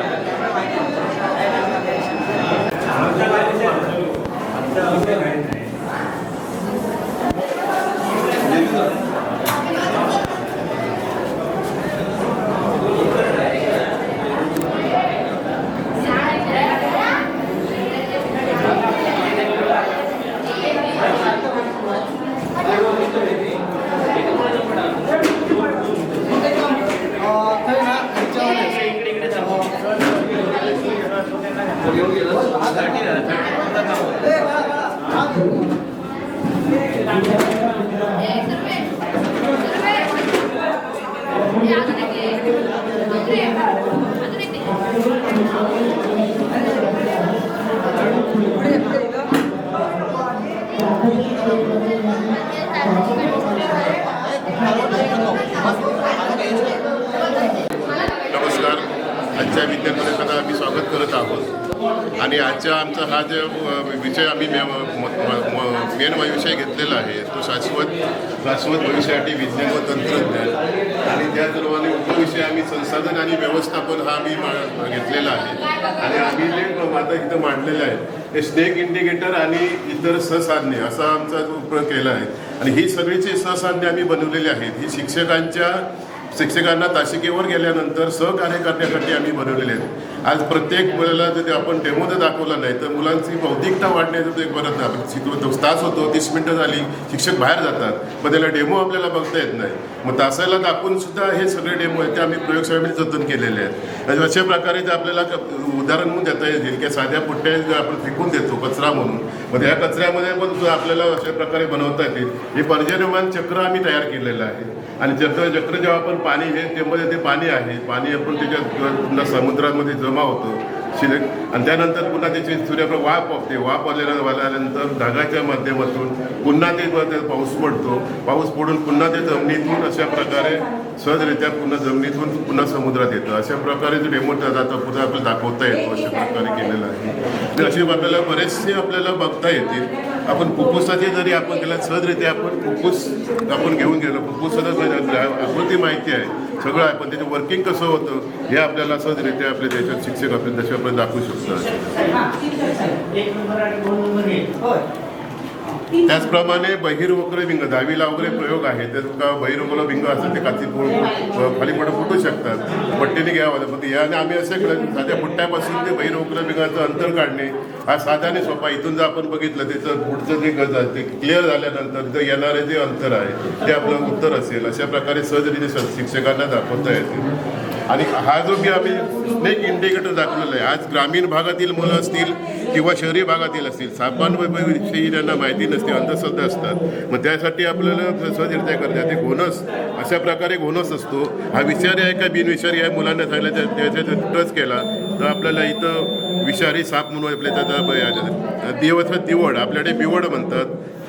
नमस्कार. आजच्या विज्ञान परिषदेत आम्ही स्वागत करत आहोत आणि आजचा आमचा हा जो विषय आम्ही मेन विषय घेतलेला आहे तो शाश्वत भविष्यासाठी विज्ञान व तंत्रज्ञान आणि त्याचप्रमाणे उपविषय आम्ही संसाधन आणि व्यवस्थापन हा आम्ही घेतलेला आहे आणि आम्ही जे आता इथं मांडलेलं आहे ते स्नेक इंडिकेटर आणि इतर सहसाधने असा आमचा उपयोग केला आहे आणि ही सगळीची सहसाधने आम्ही बनवलेली आहेत. ही शिक्षकांना तासिकेवर गेल्यानंतर सहकार्य करण्यासाठी आम्ही बनवलेले आहेत. आज प्रत्येक मुलाला जर आपण डेमो जर दाखवला नाही तर मुलांची बौद्धिकता वाढण्याचं एक बरं आपण शिकवतो. तास होतो 30 मिनटं झाली शिक्षक बाहेर जातात मग त्याला डेमो आपल्याला बघता येत नाही. मग तासाला दाखवून सुद्धा हे सगळे डेमो आहेत ते आम्ही प्रयोगशाळेमध्ये जतन केलेले आहेत. अशा प्रकारे जर आपल्याला उदाहरण म्हणून देता येईल की साध्या पुट्ट्या जर आपण फेकून देतो कचरा म्हणून मग ह्या कचऱ्यामध्ये पण आपल्याला अशा प्रकारे बनवता येतील. हे पर्जन्यमान चक्र आम्ही तयार केलेलं आहे आणि चक्र जेव्हा आपण पाणी हे त्यामध्ये ते पाणी आहे पाणी आपण त्याच्यात पुन्हा समुद्रामध्ये जमा होतं सिलेक्ट आणि त्यानंतर पुन्हा त्याची सूर्यप्रकाश वाफ वाल्यानंतर ढगाच्या माध्यमातून पुन्हा ते पाऊस पडतो. पाऊस पडून पुन्हा ते जमिनीतून अशा प्रकारे सहजरित्या पुन्हा जमिनीतून पुन्हा समुद्रात येतं. अशा प्रकारे जो डेमो जाता पुन्हा आपल्याला दाखवता येतो. अशा प्रकारे केलेलं आहे. तर असे आपल्याला बरेचसे आपल्याला बघता येतील. आपण फुफ्फुसाचे जरी आपण केलं सहजरित्या आपण फुफ्फुस आपण घेऊन गेलो. फुफ्फुसाचं आकृती माहिती आहे सगळं आहे, पण त्याचं वर्किंग कसं होतं हे आपल्याला सहजरित्या आपल्या देशात शिक्षक आपल्याला त्याच्यापर्यंत दाखवू शकतात. त्याचप्रमाणे बहिर्वक्र भिंग 10वीला वगैरे प्रयोग आहे. तर का बहिर्वक्र भिंग असतात ते खाली खाली पुढे फुटू शकतात. पट्टीने घ्यावं लागतं. याने आम्ही असं केलं साध्या पुट्ट्यापासून ते बहिर्वक्र भिंगाचं अंतर काढणे हा साधाने सोपा. इथून जर आपण बघितलं त्याचं पुढचं जे गज आहे ते क्लिअर झाल्यानंतर जे येणारे जे अंतर आहे ते आपलं उत्तर असेल. अशा प्रकारे सहजरित्या शिक्षकांना दाखवता येते. आणि हा जो मी आम्ही स्नेक इंडिकेटर दाखवलेला आहे, आज ग्रामीण भागातील मुलं असतील किंवा शहरी भागातील असतील सापांविषयी त्यांना माहिती नसते, अंधश्रद्धा असतात. मग त्यासाठी आपल्याला सहजरित्या करतात. ते घोणस अशा प्रकारे घोणस असतो. हा विषारी आहे का बिनविषारी आहे मुलांना सांगितलं त्याच्यात टच केला तर आपल्याला इथं विषारी साप म्हणून आपल्या त्याचा दिवड आपल्याकडे बिवड म्हणतात.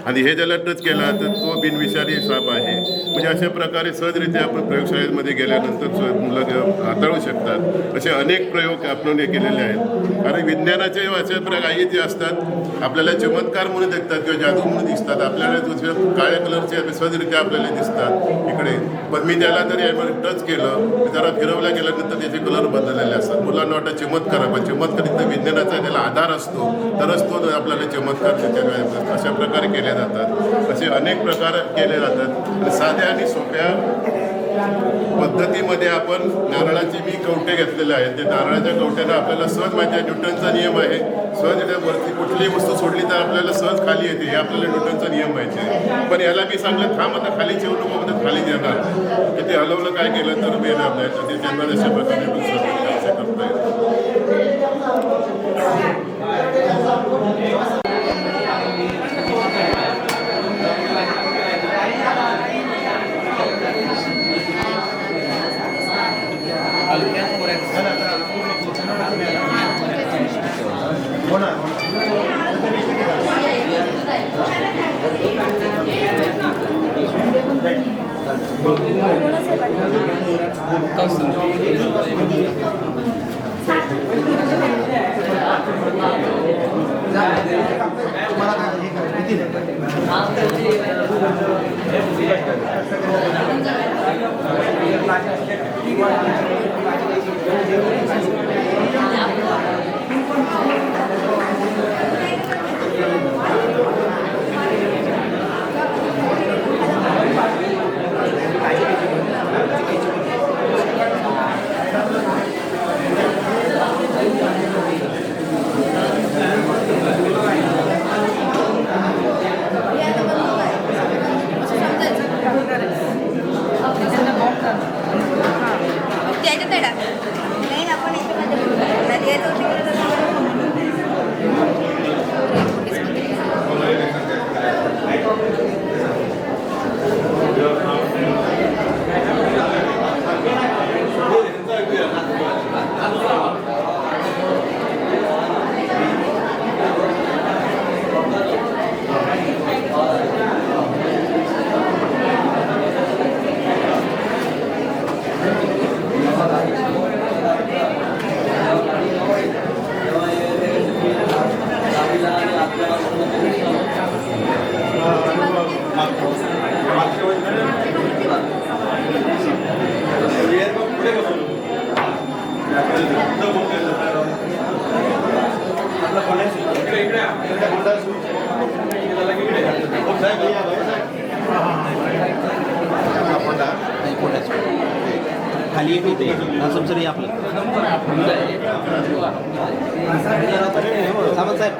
आणि हे ज्याला टच केला तर तो बिनविषारी साप आहे. म्हणजे अशा प्रकारे सहजरित्या आपण प्रयोगशाळेमध्ये गेल्यानंतर मुलं हाताळू शकतात. असे अनेक प्रयोग आपण हे केलेले आहेत. कारण विज्ञानाचे अशा प्रकार जे असतात आपल्याला चमत्कार म्हणून दिसतात किंवा जादू म्हणून दिसतात. आपल्याला दुसऱ्या काळ्या कलरचे सहजरित्या आपल्याला दिसतात इकडे. पण मी त्याला जरी टच केलं जरा फिरवल्या गेल्यानंतर त्याचे कलर बदललेले असतात. मुलांना वाटतं चमत्कार आहे, पण चमत्कार इथं विज्ञानाचा त्याला आधार असतो तरच तो आपल्याला चमत्कार अशा प्रकारे केले जातात. असे अनेक प्रकार केले जातात. साध्या आणि सोप्या पद्धतीमध्ये आपण नारळाचे मी कवटे घेतलेले आहेत. ते नारळाच्या कवट्यानं आपल्याला सहज माहिती आहे न्यूटनचा नियम आहे. सहज वरती कुठलीही वस्तू सोडली तर आपल्याला सहज खाली येते. हे आपल्याला न्यूटनचा नियम माहिती आहे. पण याला मी सांगलं थांब आता खाली ठेवू नको म्हणजे खाली देणार तर ते हलवलं काय केलं तर येणार नाही. तर ते त्यांना अशा प्रकारे पण सहज करता येतं. खाली एक होते समसरी आपलं सामंत साहेब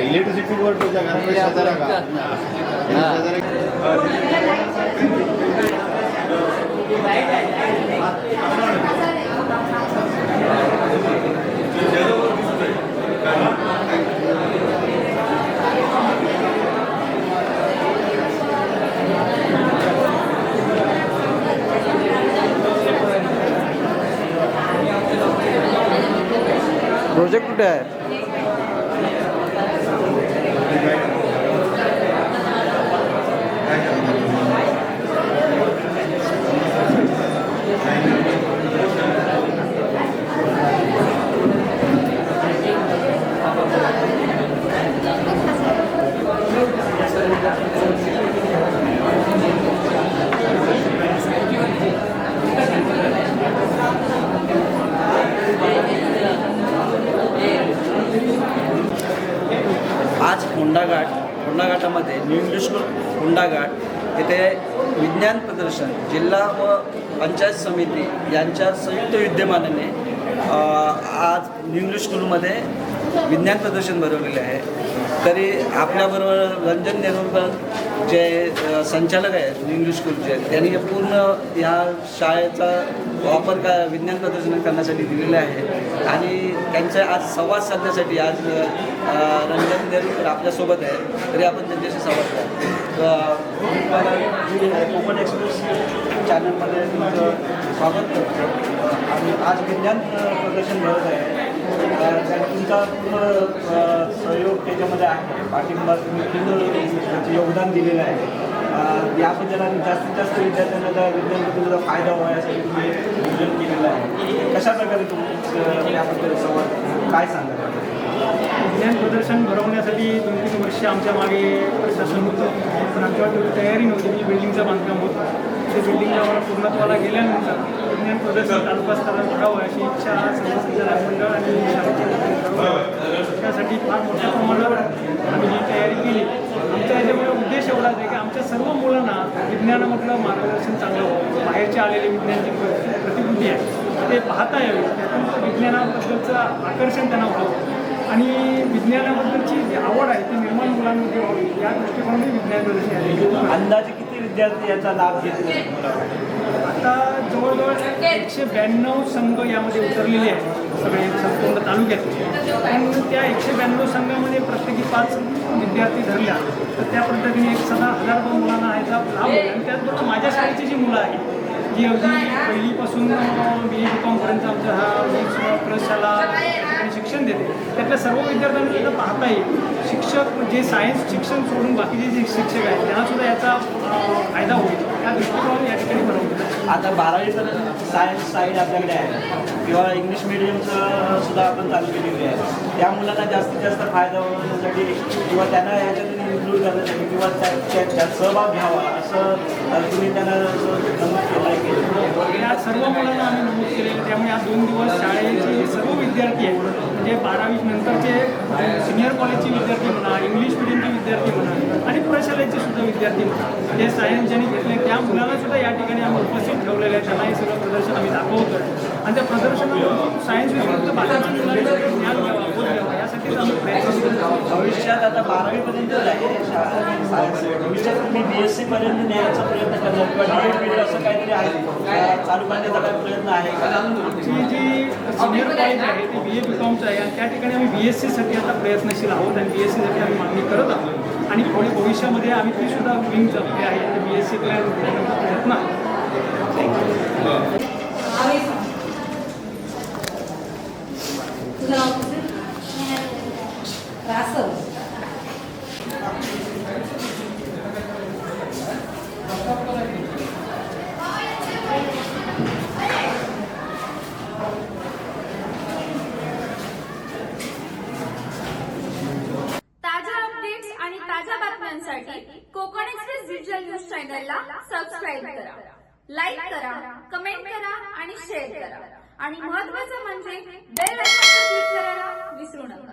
इलेक्ट्रिसिटी बोर्ड प्रोजेक्ट कुठे आहे? आज होंडा घाटामध्ये न्यू इंग्लिश स्कूल होंडा घाट येथे विज्ञान प्रदर्शन जिल्हा व पंचायत समिती यांच्या संयुक्त विद्यमानाने आज न्यू इंग्लिश स्कूलमध्ये विज्ञान प्रदर्शन भरवलेले आहे. तरी आपल्याबरोबर रंजन नेरुरकर जे संचालक आहेत न्यू इंग्लिश स्कूलचे, त्यांनी पूर्ण ह्या शाळेचा वापर विज्ञान प्रदर्शन करण्यासाठी दिलेले आहे आणि त्यांचा आज संवाद साधण्यासाठी आज रंजन नेरुरकर आपल्यासोबत आहे. तरी आपण त्यांच्याशी संवाद करू. कोकण एक्सप्रेस चॅनलमध्ये तुमचं स्वागत करतो आणि आज विज्ञान प्रदर्शन भरत आहे. तुमचा पूर्ण सहयोग त्याच्यामध्ये आहे, पाठिंबा तुम्ही पूर्ण योगदान दिलेलं आहे. याबद्दल आणि जास्तीत जास्त विद्यार्थ्यांना त्या विज्ञानबद्दल फायदा व्हावा यासाठी तुम्ही नियोजन केलेलं आहे. कशा प्रकारे तुम्ही याबद्दल संवाद काय सांगा? विज्ञान प्रदर्शन भरवण्यासाठी 2-3 वर्ष आमच्या मागे प्रशासन होतं, पण आमच्यावर तेवढी तयारी नव्हती. म्हणजे बिल्डिंगचं बांधकाम होतं, ते बिल्डिंगच्या पूर्णत्वाला गेल्यानंतर विज्ञान प्रदर्शन तालुका स्तरावर भरावं अशी इच्छा सर्व संचालक मंडळ आणि शाळेचे त्यासाठी फार मोठ्या प्रमाणावर आम्ही ही तयारी केली. आमचा याच्यामुळे उद्देश एवढाच आहे की आमच्या सर्व मुलांना विज्ञानामधलं मार्गदर्शन चांगलं व्हावं. बाहेरचे आलेले विज्ञानाची प्रतिकृती आहे ते पाहता यावी, त्यातून विज्ञानाबद्दलचं आकर्षण त्यांना व्हावं आणि विज्ञानाबद्दलची जी आवड आहे ती निर्माण मुलांमध्ये व्हावी या दृष्टिकोनाने विज्ञान प्रदर्शन आहे. अंदाजे किती विद्यार्थी याचा लाभ घेतले? आता जवळजवळ 192 संघ यामध्ये उतरलेले आहेत सगळे संपूर्ण तालुक्यात. पण त्या 192 संघामध्ये प्रत्येकी 5 विद्यार्थी धरल्या तर त्या पद्धतीने 1,000 मुलांना ह्याचा लाभ होईल. आणि त्याचबरोबर माझ्या शाळेची जी मुलं आहेत जी अगदी पहिलीपासून BA-BCom पर्यंत आमचा हा प्रशाला शिक्षण देते, त्यातल्या सर्व विद्यार्थ्यांना सुद्धा पाहता येईल. शिक्षक जे सायन्स शिक्षण सोडून बाकीचे जे शिक्षक आहेत त्यांनासुद्धा याचा फायदा होईल या दृष्टिकोनातून या ठिकाणी बनवलं. आता 12वीपर्यंत सायन्स साईड आपल्याकडे आहे किंवा इंग्लिश मिडियमचं सुद्धा आपण चालू केलेली आहे. त्या मुलांना जास्तीत जास्त फायदा होण्यासाठी किंवा त्यांना याच्यातून इन्क्लूड करण्यासाठी किंवा त्यात सहभाग घ्यावा असं तुम्ही त्यांना नमूद केलं आहे की या सर्व मुलांना आम्ही नमूद केलेलं. त्यामुळे आज 2 दिवस शाळेचे सर्व विद्यार्थी आहेत म्हणजे 12वी नंतरचे सिनियर कॉलेजचे विद्यार्थी म्हणा, इंग्लिश मिडियमचे विद्यार्थी म्हणा आणि प्रशालेचे सुद्धा विद्यार्थी म्हणा, जे सायन्स ज्यांनी घेतले त्या मुलांना सुद्धा या ठिकाणी आम्ही उपस्थित ठेवलेलं आहे. त्यांना हे सगळं प्रदर्शन आम्ही दाखवतो आणि त्या प्रदर्शनातून सायन्स व्यतिरिक्त बाकीच्या मुलांना ज्ञान घ्यावा, बोध घ्यावा यासाठीच आम्ही प्रयत्न करतो. भविष्यात आता 12वीपर्यंत आहे सायन्स, भविष्यात तुम्ही BSc पर्यंत न्यायचा प्रयत्न करणार किंवा DED असं काहीतरी आहे चालू करण्याचा काही प्रयत्न आहे का? आमची जी सिनियर कॉलेज आहे ती BA-BComचं आहे आणि त्या ठिकाणी आम्ही BScसाठी आता प्रयत्नशील आहोत आणि BScसाठी आम्ही मागणी करत आहोत आणि पुढे भविष्यामध्ये आम्ही ती सुद्धा विंग जपली आहे ते BSc प्रयत्न आहे. ताज्या अपडेट्स आणि ताज्या बातम्यांसाठी कोकण एक्सप्रेस डिजिटल न्यूज चॅनलला सबस्क्राईब करा, लाईक करा, कमेंट करा आणि शेअर करा आणि महत्त्वाचं म्हणजे बेल आयकॉनवर क्लिक करायला विसरू नका.